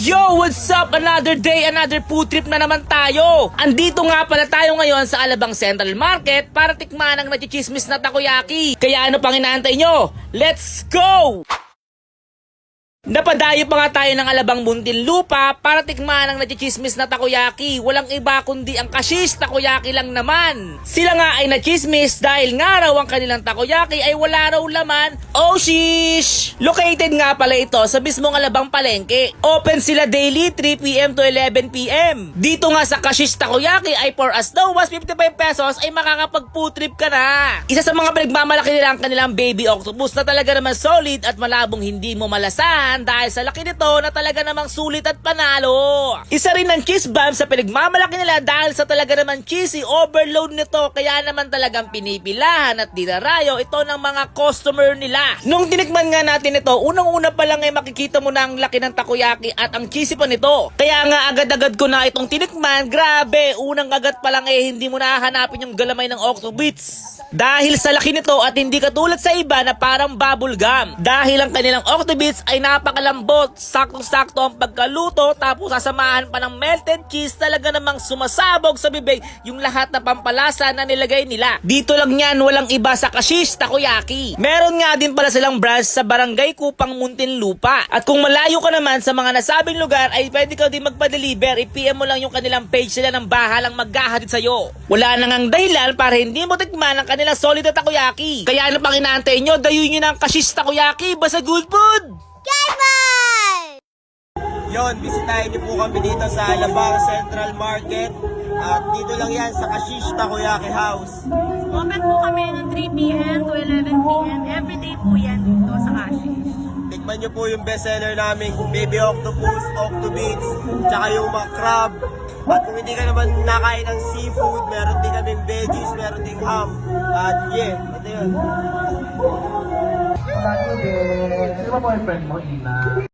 Yo, what's up? Another day, another food trip na naman tayo. Andito nga pala tayo ngayon sa Alabang Central Market para tikman ang nachichismis na takoyaki. Kaya ano pang inaantay nyo? Let's go! Napadayo pa nga tayo ng Alabang Muntinlupa para tikman ang nachichismis na takoyaki. Walang iba kundi ang Kashish Takoyaki lang naman. Sila nga ay nachismis dahil nga raw ang kanilang takoyaki ay wala raw laman. Oh shish! Located nga pala ito sa mismong Alabang Palengke. Open sila daily 3 PM to 11 PM. Dito nga sa Kashish Takoyaki ay for as low as 55 pesos ay makakapag-food trip ka na. Isa sa mga pinagmamalaki nila ang kanilang baby octopus na talaga naman solid at malabong hindi mo malasan dahil sa laki nito na talaga namang sulit at panalo. Isa rin ang cheese bomb sa pinagmamalaki nila dahil sa talaga naman cheesy overload nito kaya naman talagang pinipilahan at dinarayo ito ng mga customer nila. Nung tinikman nga natin ito, unang-una pa lang ay makikita mo na ang laki ng takoyaki at ang cheesy pa nito. Kaya nga agad-agad ko na itong tinikman, grabe, unang agad pa lang hindi mo nahahanapin yung galamay ng octobits. Dahil sa laki nito at hindi katulad sa iba na parang bubble gum. Dahil ang kanilang octobits ay napakalambot, saktong-sakto ang pagkaluto tapos sasamahan pa ng melted cheese talaga namang sumasabog sa bibig yung lahat na pampalasa na nilagay nila. Dito lang yan, walang iba sa Kashish Takoyaki. Meron nga din pala silang branch sa Barangay Kupang Muntinlupa. At kung malayo ka naman sa mga nasabing lugar ay pwede ka din magpa-deliver. I-PM mo lang yung kanilang page sila ng bahalang maghahatid sa'yo. Wala nang ang dahilan para hindi mo tikman ang kanilang solid na takoyaki. Kaya ano pang inaantay nyo? Dayuin nyo ng Kashish Takoyaki. Basta good food! Yon, bisitahin niyo po kami dito sa Alabang Central Market. At dito lang yan sa Kashish Takoyaki House. Open po kami ng 3 PM to 11 PM. Everyday po yan dito sa Kashish. Tikman niyo po yung bestseller namin, Baby Octopus, Octobits, tsaka yung mga crab. At kung hindi ka naman nakain ng seafood, meron din kaming veggies, meron din ham. At yeah, ito yun. Sino ba boyfriend mo, Ina?